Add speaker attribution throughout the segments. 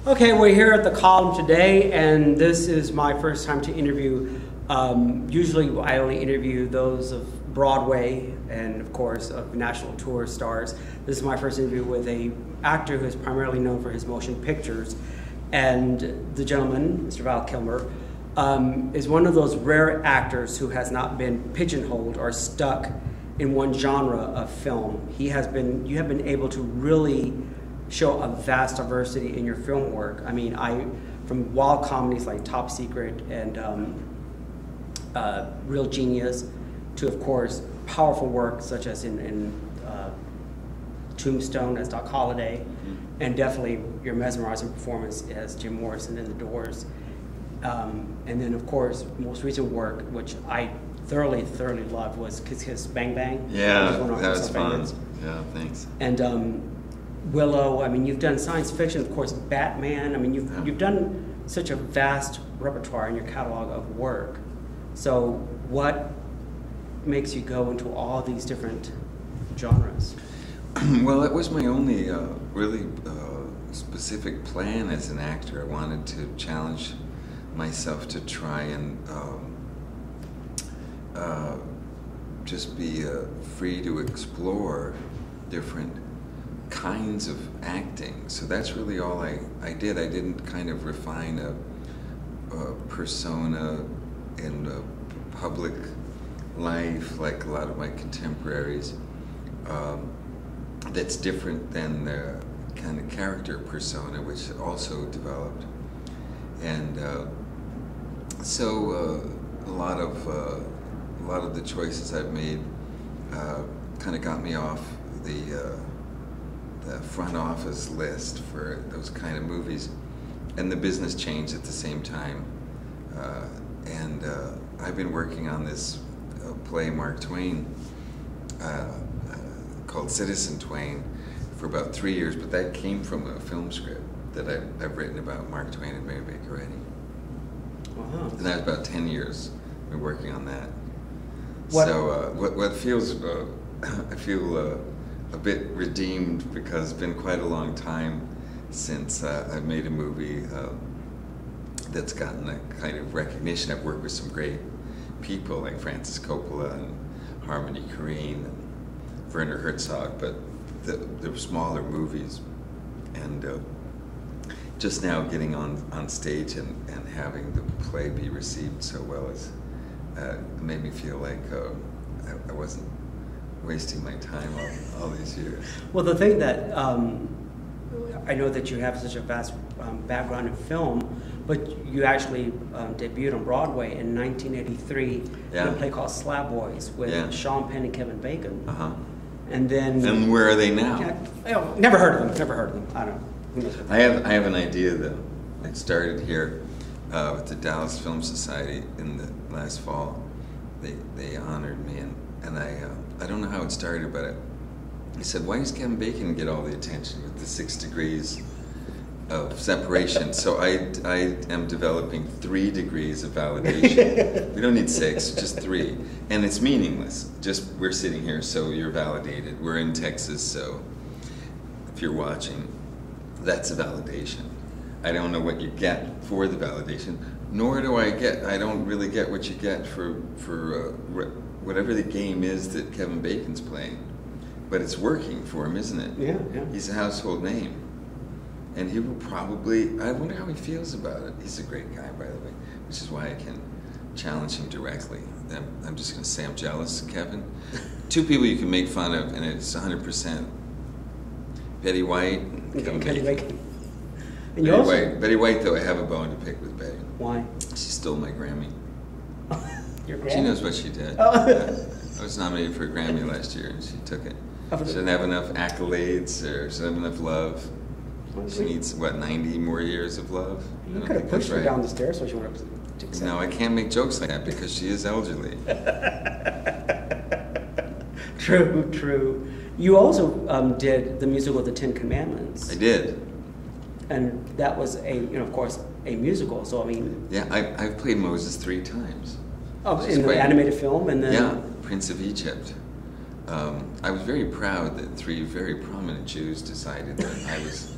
Speaker 1: Okay, we're here at the column today, and this is my first time to interview. Usually I only interview those of Broadway and, of course, of national tour stars. This is my first interview with an actor who is primarily known for his motion pictures. And the gentleman, Mr. Val Kilmer, is one of those rare actors who has not been pigeonholed or stuck in one genre of film. You have been able to really show a vast diversity in your film work. I mean, from wild comedies like Top Secret and Real Genius to, of course, powerful work such as in Tombstone as Doc Holliday, and definitely your mesmerizing performance as Jim Morrison in The Doors. And then, of course, most recent work, which I thoroughly loved, was Kiss Kiss Bang Bang.
Speaker 2: Yeah, that was fun. Yeah, thanks.
Speaker 1: And Willow. I mean, you've done science fiction, of course, Batman. I mean, you've done such a vast repertoire in your catalog of work. So what makes you go into all these different genres?
Speaker 2: Well, that was my only really specific plan as an actor. I wanted to challenge myself to try and just be free to explore different kinds of acting. So that's really all I did. I didn't kind of refine a persona in public life like a lot of my contemporaries. That's different than the kind of character persona which also developed. And so a lot of the choices I've made kind of got me off the front office list for those kind of movies, and the business changed at the same time. And I've been working on this play, Mark Twain, called Citizen Twain, for about 3 years, but that came from a film script that I've written about Mark Twain and Mary Baker Eddy.
Speaker 1: Uh-huh.
Speaker 2: And that was about 10 years I've been working on that.
Speaker 1: What?
Speaker 2: So what feels, I feel a bit redeemed because it's been quite a long time since I've made a movie that's gotten that kind of recognition. I've worked with some great people like Francis Coppola and Harmony Korine and Werner Herzog, but they're smaller movies. And just now getting on stage and having the play be received so well made me feel like I wasn't wasting my time all these years.
Speaker 1: Well, the thing that I know that you have such a vast background in film, but you actually debuted on Broadway in 1983 in a play called Slab Boys with Sean Penn and Kevin Bacon.
Speaker 2: Uh-huh.
Speaker 1: And then...
Speaker 2: And where are they now?
Speaker 1: Never heard of them. I don't know. Who knows?
Speaker 2: I have an idea though. It started here with the Dallas Film Society in the last fall. They honored me, and I don't know how it started, but he said, why does Kevin Bacon get all the attention with the 6 degrees of separation? So I am developing 3 degrees of validation. We don't need 6, just 3. And it's meaningless. Just we're sitting here, so you're validated. We're in Texas, so if you're watching, that's a validation. I don't know what you get for the validation, nor do I don't really get what you get for whatever the game is that Kevin Bacon's playing. But it's working for him, isn't it?
Speaker 1: Yeah.
Speaker 2: He's a household name. And he will probably, I wonder how he feels about it. He's a great guy, by the way, which is why I can challenge him directly. I'm just going to say I'm jealous, Kevin. 2 people you can make fun of, and it's 100%. Betty White and Kevin Bacon. And Betty White, though, I have a bone to pick with Betty.
Speaker 1: Why?
Speaker 2: She stole my Grammy.
Speaker 1: Your Grammy?
Speaker 2: She knows what she did.
Speaker 1: Oh.
Speaker 2: I was nominated for a Grammy last year, and she took it. She didn't have enough accolades, or she didn't have enough love. She needs, what, 90 more years of love?
Speaker 1: You could have pushed her down the stairs so she would have to accept.
Speaker 2: No, I can't make jokes like that because she is elderly.
Speaker 1: True. You also did the musical The Ten Commandments.
Speaker 2: I did.
Speaker 1: And that was of course, a musical, so I mean...
Speaker 2: Yeah, I've played Moses 3 times.
Speaker 1: Oh, in the animated film, and then...
Speaker 2: Yeah, Prince of Egypt. I was very proud that 3 very prominent Jews decided that I was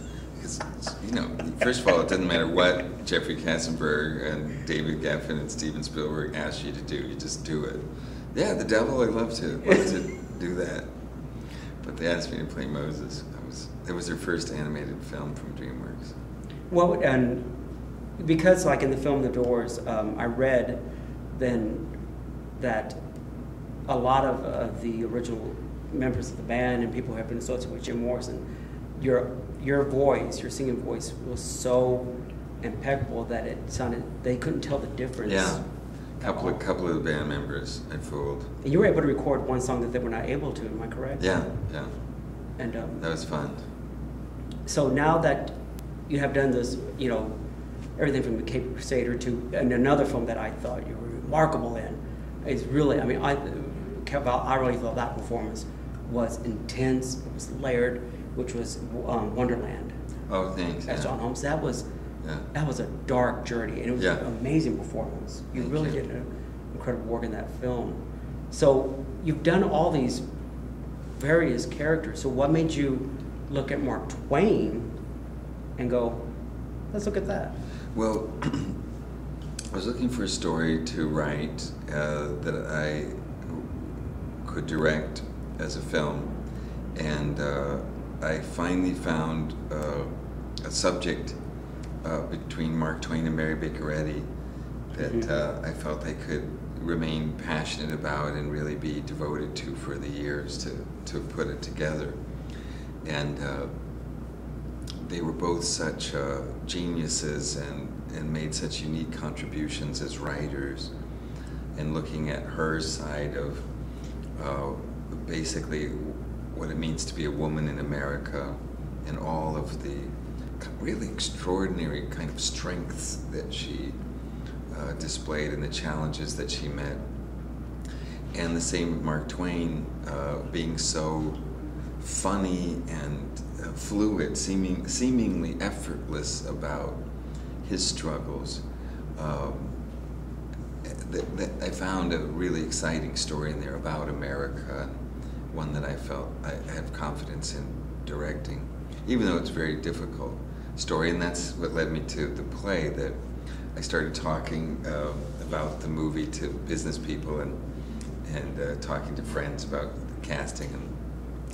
Speaker 2: because, you know, first of all, it doesn't matter what Jeffrey Katzenberg and David Geffen and Steven Spielberg ask you to do, you just do it. Yeah, the devil, I'd love to do that. But they asked me to play Moses. It was their first animated film from DreamWorks.
Speaker 1: Well, and because like in the film The Doors, I read then that a lot of the original members of the band and people who have been associated with Jim Morrison, your voice, your singing voice was so impeccable that it sounded, they couldn't tell the difference.
Speaker 2: Yeah, couple of the band members I fooled.
Speaker 1: And you were able to record one song that they were not able to, am I correct?
Speaker 2: Yeah, yeah.
Speaker 1: And
Speaker 2: that was fun.
Speaker 1: So now that you have done this, you know, everything from The Cape Crusader to and another film that I thought you were remarkable in, is really, I mean, I really thought that performance was intense, it was layered, which was Wonderland.
Speaker 2: Oh, thanks.
Speaker 1: As John Holmes. That was a dark journey, and it was an amazing performance. You really did an incredible work in that film. So you've done all these various characters. So what made you look at Mark Twain and go, let's look at that?
Speaker 2: Well, I was looking for a story to write that I could direct as a film, and I finally found a subject between Mark Twain and Mary Baker Eddy that I felt I could remain passionate about and really be devoted to for the years to put it together. And they were both such geniuses and made such unique contributions as writers. And looking at her side of basically what it means to be a woman in America and all of the really extraordinary kind of strengths that she displayed and the challenges that she met. And the same with Mark Twain, being so funny and fluid, seemingly effortless about his struggles. I found a really exciting story in there about America, one that I felt I have confidence in directing, even though it's a very difficult story. And that's what led me to the play, that I started talking about the movie to business people and talking to friends about the casting, and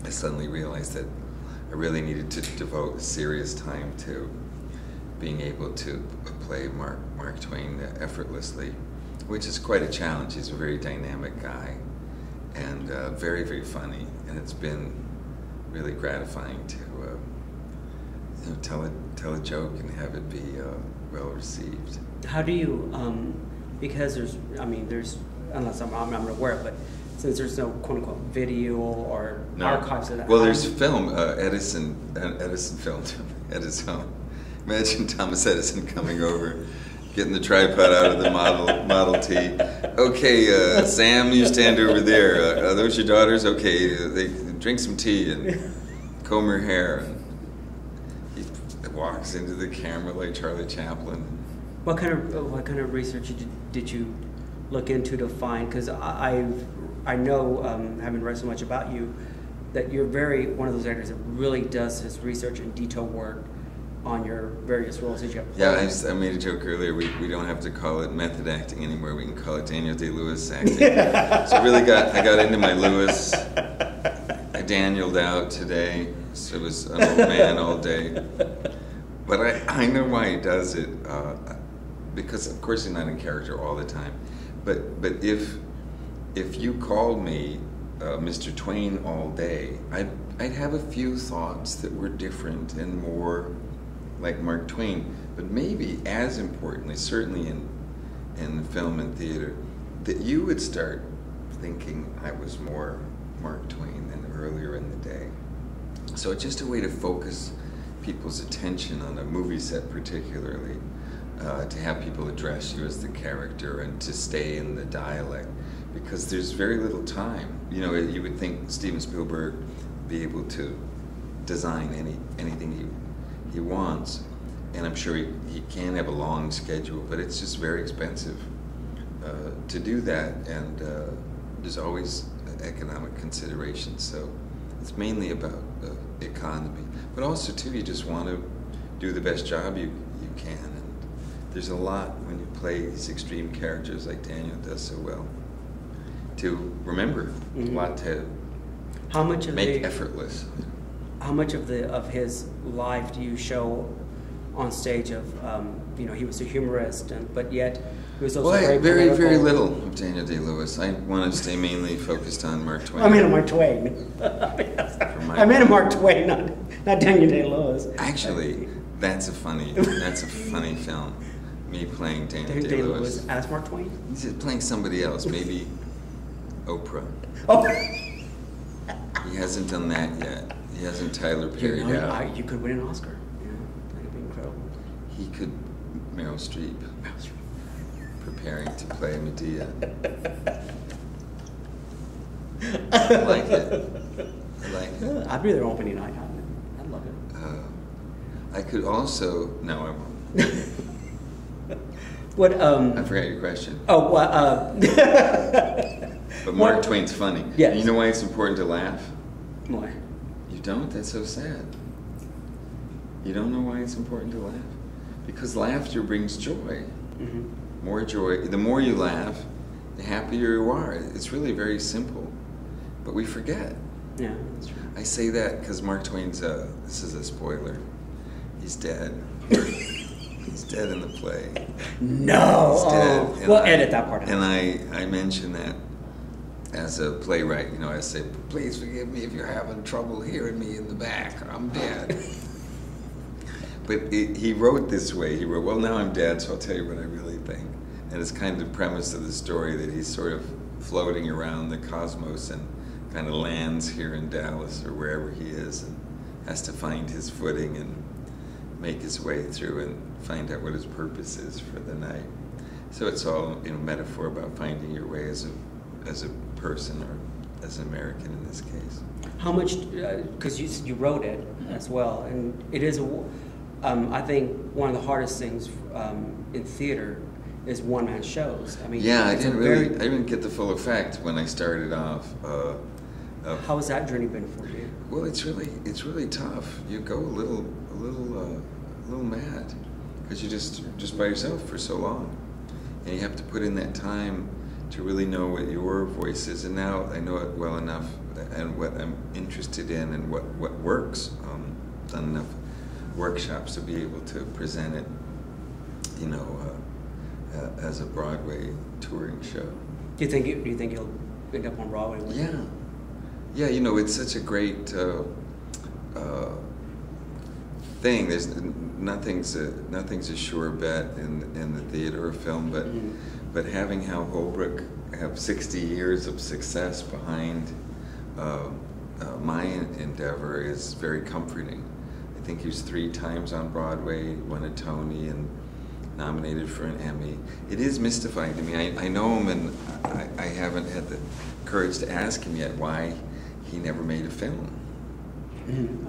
Speaker 2: I suddenly realized that I really needed to devote serious time to being able to play Mark Twain effortlessly, which is quite a challenge. He's a very dynamic guy and very, very funny, and it's been really gratifying to you know, tell a joke and have it be well received. How do you,
Speaker 1: because there's, unless I'm aware, but since there's no quote-unquote video or archives of that.
Speaker 2: Well, there's film, Edison filmed at his home. Imagine Thomas Edison coming over, getting the tripod out of the Model T. Okay, Sam, you stand over there. Are those your daughters? Okay, they drink some tea and comb her hair. And he walks into the camera like Charlie Chaplin.
Speaker 1: What kind of research did you look into to find? Because I know, having read so much about you, that you're one of those actors that really does his research and detail work on your various roles that you have played.
Speaker 2: Yeah, I made a joke earlier. We don't have to call it method acting anymore. We can call it Daniel Day-Lewis acting. So I got into my Lewis. I Danieled out today. So it was an old man all day. But I know why he does it. Because of course he's not in character all the time. But if you called me Mr. Twain all day, I'd have a few thoughts that were different and more like Mark Twain, but maybe as importantly, certainly in film and theater, that you would start thinking I was more Mark Twain than earlier in the day. So it's just a way to focus people's attention on a movie set particularly, to have people address you as the character and to stay in the dialect, because there's very little time. You know, you would think Steven Spielberg would be able to design anything he wants, and I'm sure he can have a long schedule, but it's just very expensive to do that, and there's always economic considerations, so it's mainly about economy. But also, too, you just want to do the best job you can. And there's a lot when you play these extreme characters like Daniel does so well to remember, a lot to make effortless.
Speaker 1: How much of his life do you show on stage? Of you know, he was a humorist, but yet he was also
Speaker 2: very little of Daniel Day-Lewis. I want to stay mainly focused on Mark Twain.
Speaker 1: I mean, Mark Twain. I meant Mark Twain, not Daniel Day-Lewis.
Speaker 2: Actually, that's a funny film. Me playing Daniel Day-Lewis
Speaker 1: as Mark Twain.
Speaker 2: He's playing somebody else, maybe Oprah.
Speaker 1: Oh.
Speaker 2: He hasn't done that yet. He hasn't Tyler Perry'd out.
Speaker 1: You could win an Oscar. Yeah, that'd be incredible.
Speaker 2: He could Meryl Streep. Preparing to play Medea. I like it.
Speaker 1: I'd be there opening night. I'd love it.
Speaker 2: I could also. No, I won't.
Speaker 1: What?
Speaker 2: I forgot your question.
Speaker 1: Oh, well.
Speaker 2: But Mark Twain's funny.
Speaker 1: Yes.
Speaker 2: And you know why it's important to laugh?
Speaker 1: Why?
Speaker 2: You don't? That's so sad. You don't know why it's important to laugh? Because laughter brings joy. More joy. The more you laugh, the happier you are. It's really very simple. But we forget.
Speaker 1: Yeah, that's true.
Speaker 2: I say that because Mark Twain's, this is a spoiler, he's dead. He's dead in the play.
Speaker 1: No!
Speaker 2: He's dead.
Speaker 1: We'll edit that part out.
Speaker 2: And I mention that as a playwright, you know, I say, please forgive me if you're having trouble hearing me in the back. I'm dead. But he wrote this way. He wrote, well, now I'm dead, so I'll tell you what I really think. And it's kind of the premise of the story that he's sort of floating around the cosmos and kind of lands here in Dallas or wherever he is and has to find his footing and make his way through and find out what his purpose is for the night. So it's all, you know, metaphor about finding your way as a person or as an American in this case.
Speaker 1: How much, because you wrote it as well, and it is, I think, one of the hardest things in theater is one-man shows. I mean,
Speaker 2: yeah, I didn't get the full effect when I started off.
Speaker 1: How has that journey been for you?
Speaker 2: Well, it's really tough. You go a little mad because you're just by yourself for so long, and you have to put in that time to really know what your voice is. And now I know it well enough, and what I'm interested in, and what works. Done enough workshops to be able to present it, you know, as a Broadway touring show.
Speaker 1: Do you think you'll end up on Broadway?
Speaker 2: Yeah. You know, it's such a great thing. There's nothing's a sure bet in the theater or film, but having Hal Holbrook have 60 years of success behind my endeavor is very comforting. I think he was 3 times on Broadway, won a Tony, and nominated for an Emmy. It is mystifying to me. I know him, and I haven't had the courage to ask him yet why he never made a film.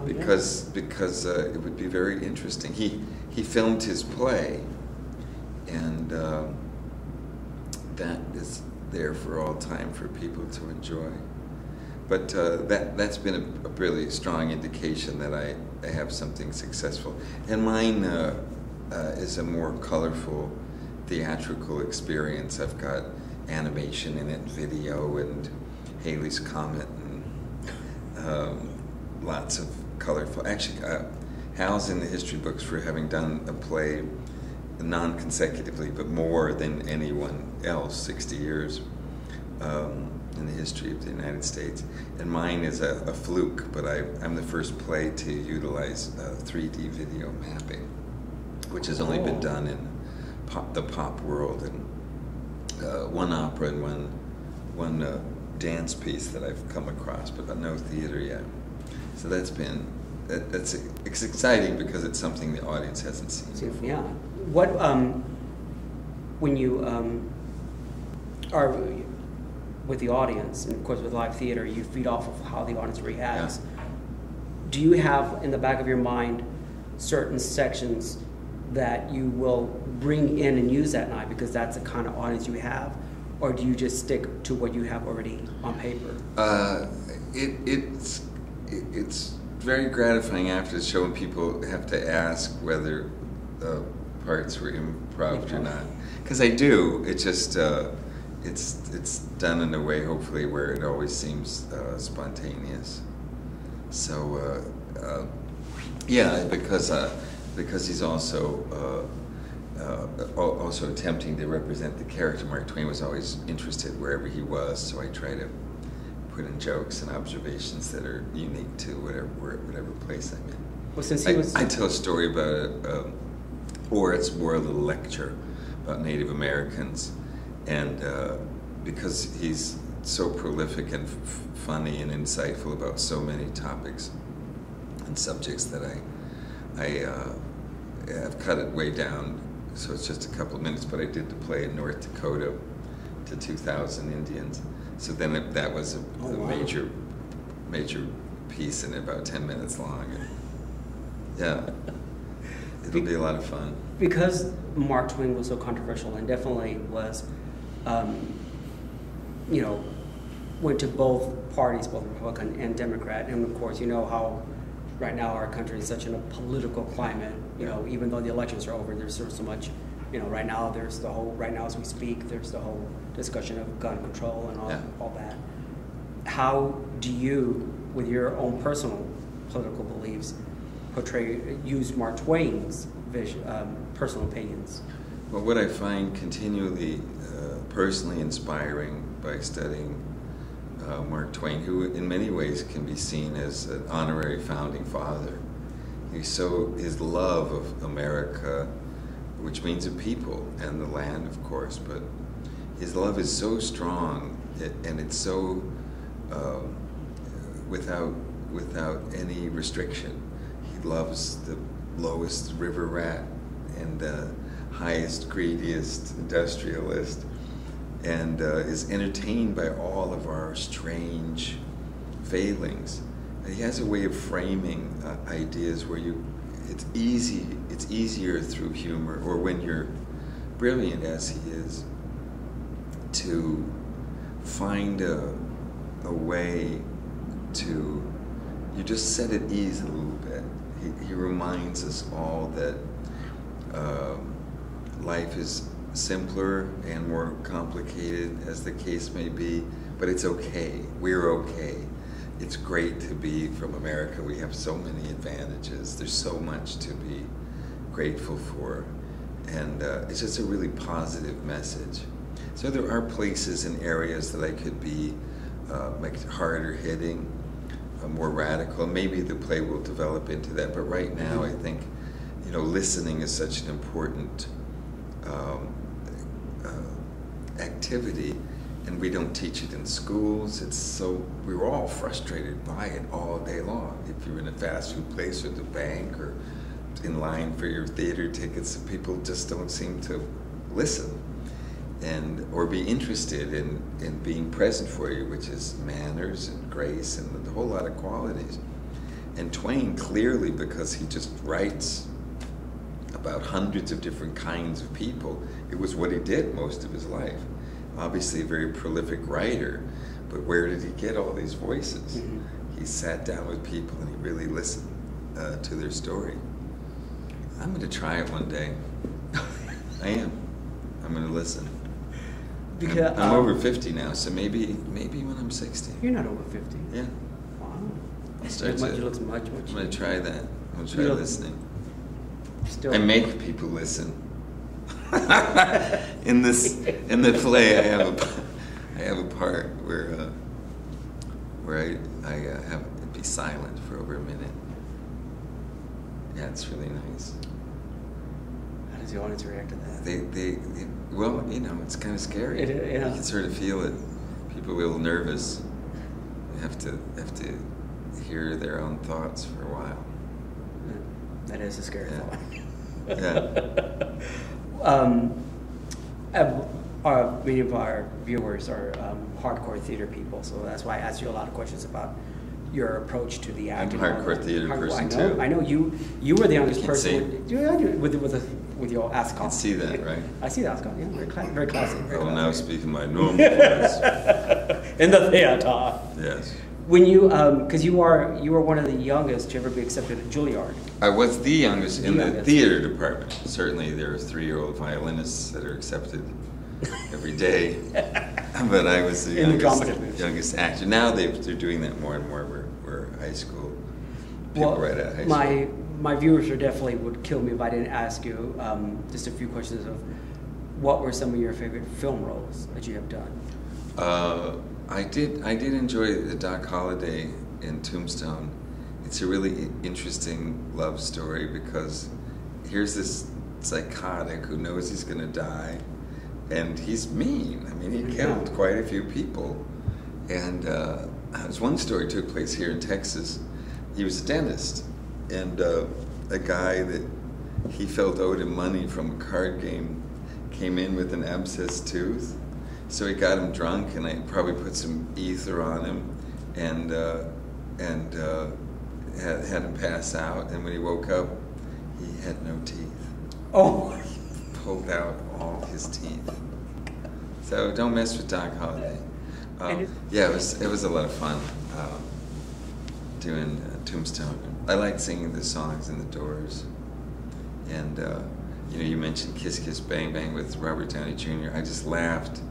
Speaker 2: Because it would be very interesting. He filmed his play, and that is there for all time for people to enjoy. But that's been a really strong indication that I have something successful. And mine is a more colorful theatrical experience. I've got animation in it, video, and Halley's Comet, and lots of colorful. Actually, Hal's in the history books for having done a play non-consecutively, but more than anyone else, 60 years in the history of the United States. And mine is a fluke, but I'm the first play to utilize 3D video mapping, which has only been done in the pop world, and one opera and one dance piece that I've come across, but no theater yet. So it's exciting because it's something the audience hasn't seen before.
Speaker 1: Yeah. What when you are with the audience, and of course with live theater, you feed off of how the audience reacts. Yeah. Do you have in the back of your mind certain sections that you will bring in and use that night because that's the kind of audience you have, or do you just stick to what you have already on paper?
Speaker 2: It's very gratifying after the show when people have to ask whether the parts were improv or not. Because I do. It just it's done in a way, hopefully, where it always seems spontaneous. So yeah, because he's also attempting to represent the character. Mark Twain was always interested wherever he was, so I try to put in jokes and observations that are unique to whatever place I'm in.
Speaker 1: Well, since he was...
Speaker 2: I tell a story about or it's more a little lecture about Native Americans, and because he's so prolific and funny and insightful about so many topics and subjects that I have cut it way down, so it's just a couple of minutes, but I did the play in North Dakota to 2,000 Indians. So then that was a major piece, and about 10 minutes long. And yeah, it'll be a lot of fun.
Speaker 1: Because Mark Twain was so controversial and definitely was, you know, went to both parties, both Republican and Democrat, and of course, you know how right now our country is such in a political climate. You know, even though the elections are over, there's so much. You know, right now there's the whole. Right now, as we speak, there's the whole discussion of gun control and all that. How do you, with your own personal political beliefs, use Mark Twain's vision, personal opinions?
Speaker 2: Well, what I find continually personally inspiring by studying Mark Twain, who in many ways can be seen as an honorary founding father, his love of America, which means a people and the land, of course, but his love is so strong, and it's so without any restriction. He loves the lowest river rat and the highest, greediest industrialist, and is entertained by all of our strange failings. And he has a way of framing ideas where it's easier through humor, or when you're brilliant as he is, to find a way to, you just set at ease a little bit. He reminds us all that life is simpler and more complicated, as the case may be, but it's okay. We're okay. It's great to be from America. We have so many advantages. There's so much to be grateful for. And it's just a really positive message. So there are places and areas that I could be harder hitting, more radical. Maybe the play will develop into that. But right now, I think, you know, listening is such an important activity. And we don't teach it in schools. We're all frustrated by it all day long. If you're in a fast food place or the bank or in line for your theater tickets, people just don't seem to listen or be interested in being present for you, which is manners and grace and a whole lot of qualities. And Twain, clearly, because he just writes about hundreds of different kinds of people, it was what he did most of his life. Obviously a very prolific writer, but where did he get all these voices? Mm-hmm. He sat down with people and he really listened to their story. I'm going to try it one day. I am. I'm going to listen. Because I'm over 50 now, so maybe when I'm 60.
Speaker 1: You're not over 50.
Speaker 2: Yeah.
Speaker 1: Wow.
Speaker 2: It
Speaker 1: looks much.
Speaker 2: I'm going to try that. I'm going to try listening.
Speaker 1: Still.
Speaker 2: I make people listen. In the play, I have a part where I have it be silent for over a minute. Yeah, it's really nice.
Speaker 1: How does the audience react to that?
Speaker 2: They well, you know, it's kind of scary.
Speaker 1: Yeah.
Speaker 2: You can sort of feel it. People are a little nervous. You have to hear their own thoughts for a while.
Speaker 1: That is a scary thought.
Speaker 2: Yeah.
Speaker 1: Many of our viewers are hardcore theater people, so that's why I asked you a lot of questions about your approach to the acting.
Speaker 2: I'm a hardcore theater person too.
Speaker 1: I know you were the youngest person with your Ascot.
Speaker 2: You can see that, right?
Speaker 1: I see the Ascot. Yeah, very classic.
Speaker 2: Now speaking my normal voice.
Speaker 1: In the theater.
Speaker 2: Yes.
Speaker 1: When you, because you were one of the youngest to ever be accepted at Juilliard.
Speaker 2: I was the youngest in the theater department. Certainly there are 3-year-old violinists that are accepted every day, but I was the youngest actor. Now they're doing that more and more. We're high school people right out of high school.
Speaker 1: My viewers definitely would kill me if I didn't ask you just a few questions of what were some of your favorite film roles that you have done.
Speaker 2: I did enjoy the Doc Holliday in Tombstone. It's a really interesting love story because here's this psychotic who knows he's going to die, and he's mean. I mean, he killed quite a few people. And this one story took place here in Texas. He was a dentist, and a guy that he felt owed him money from a card game came in with an abscessed tooth. So he got him drunk, and I probably put some ether on him, and had him pass out. And when he woke up, he had no teeth.
Speaker 1: Oh!
Speaker 2: Pulled out all his teeth. So don't mess with Doc Holliday. Yeah, it was a lot of fun doing Tombstone. I liked singing the songs in the Doors, and you mentioned Kiss Kiss Bang Bang with Robert Downey Jr. I just laughed.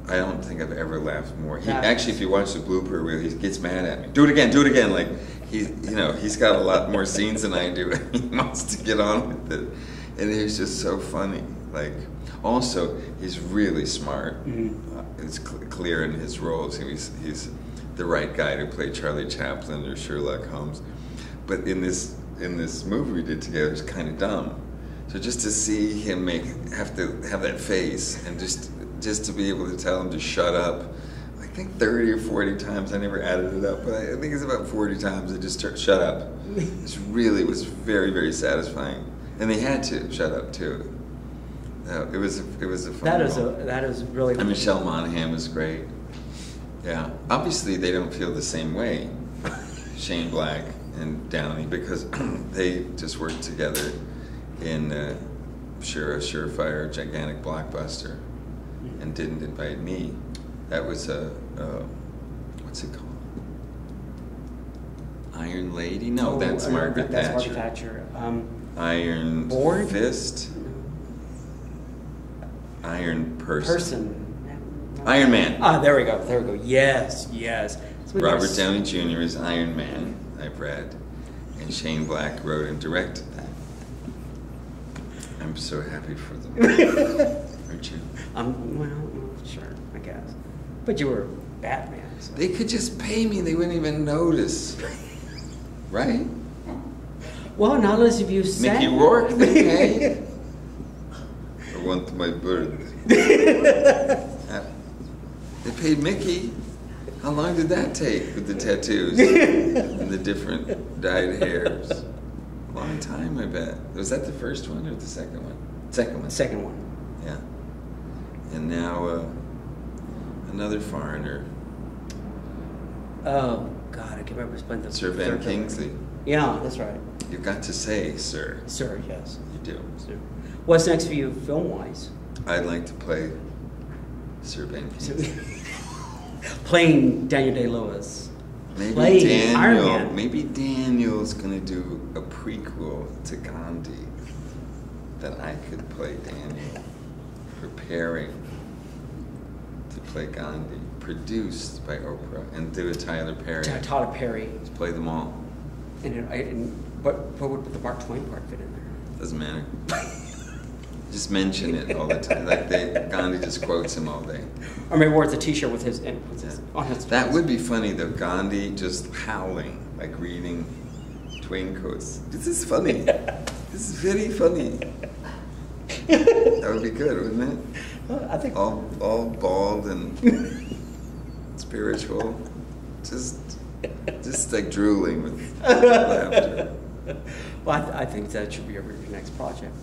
Speaker 2: I don't think I've ever laughed more. Actually, if you watch the blooper reel, he gets mad at me. Do it again. Like he's got a lot more scenes than I do. He wants to get on with it, and he was just so funny. Like, also, he's really smart. Mm-hmm. It's clear in his roles. He's the right guy to play Charlie Chaplin or Sherlock Holmes. But in this movie we did together, it's kind of dumb. So just to see him have to have that face, and just to be able to tell him to shut up, I think 30 or 40 times. I never added it up, but I think it's about 40 times. I just shut up. It was very, very satisfying, and they had to shut up too. It was a fun role.
Speaker 1: That is really.
Speaker 2: And Michelle Monaghan was great. Yeah, obviously they don't feel the same way, Shane Black and Downey, because they just worked together in a surefire, gigantic blockbuster, and didn't invite me. That was what's it called? Iron Lady? No, that's Margaret Thatcher.
Speaker 1: That's Margaret Thatcher.
Speaker 2: Iron
Speaker 1: Board?
Speaker 2: Fist? Iron Person.
Speaker 1: No.
Speaker 2: Iron Man.
Speaker 1: Ah, there we go. Yes.
Speaker 2: Robert Downey Jr. is Iron Man, I've read, and Shane Black wrote and directed that. I'm so happy for them. Aren't you?
Speaker 1: Well, sure, I guess. But you were Batman. So.
Speaker 2: They could just pay me, they wouldn't even notice. Right?
Speaker 1: Well, not unless if you sang.
Speaker 2: Mickey Rourke, they pay. I want my bird. They paid Mickey. How long did that take with the tattoos and the different dyed hairs? Long time, I bet. Was that the first one or the second one? Second one.
Speaker 1: Second one.
Speaker 2: Yeah. And now another foreigner.
Speaker 1: Oh God, I can't remember the
Speaker 2: Sir Ben Kinsley.
Speaker 1: Yeah, that's right.
Speaker 2: You've got to say, sir.
Speaker 1: Sir, yes.
Speaker 2: You do.
Speaker 1: Sir. What's next for you, film-wise?
Speaker 2: I'd like to play Sir Ben Kinsley.
Speaker 1: Playing Daniel Day-Lewis.
Speaker 2: Maybe Daniel's gonna do a prequel to Gandhi. That I could play Daniel, preparing to play Gandhi, produced by Oprah, and do a Tyler Perry.
Speaker 1: Tyler Perry.
Speaker 2: Let's play them all.
Speaker 1: What would the Mark Twain part fit in there?
Speaker 2: Doesn't matter. Just mention it all the time. Like Gandhi just quotes him all day.
Speaker 1: Or maybe wears a T-shirt with his on his.
Speaker 2: That would be funny though. Gandhi just howling, like reading Twain quotes. This is funny. This is very funny. That would be good, wouldn't it?
Speaker 1: Well, I think
Speaker 2: all bald and spiritual, just like drooling with laughter.
Speaker 1: Well, I think that should be your next project.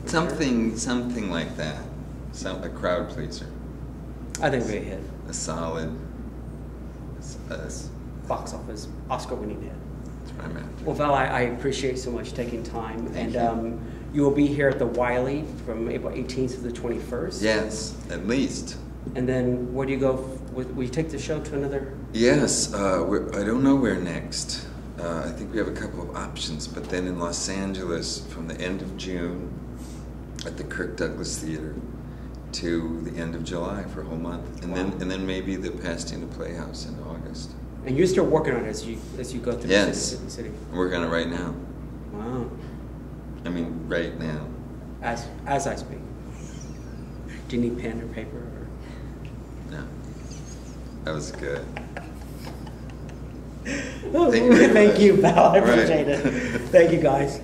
Speaker 2: Something like that. A crowd pleaser.
Speaker 1: I think we hit
Speaker 2: a solid
Speaker 1: box office Oscar-winning hit.
Speaker 2: That's what I'm after.
Speaker 1: Well, Val, I appreciate so much taking time,
Speaker 2: Thank
Speaker 1: and
Speaker 2: you.
Speaker 1: You will be here at the Wiley from April 18th to the 21st.
Speaker 2: Yes, at least.
Speaker 1: And then where do you go? Will you take the show to another?
Speaker 2: Yes, I don't know where next. I think we have a couple of options, but then in Los Angeles from the end of June at the Kirk Douglas Theater to the end of July for a whole month, and then maybe the Pasadena Playhouse in August.
Speaker 1: And you're still working on it as you go through the city.
Speaker 2: I'm working on it right now.
Speaker 1: Wow.
Speaker 2: I mean, right now.
Speaker 1: As I speak. Do you need pen or paper? Or?
Speaker 2: No. That was good.
Speaker 1: Thank you, Val. I appreciate it. Thank you, guys.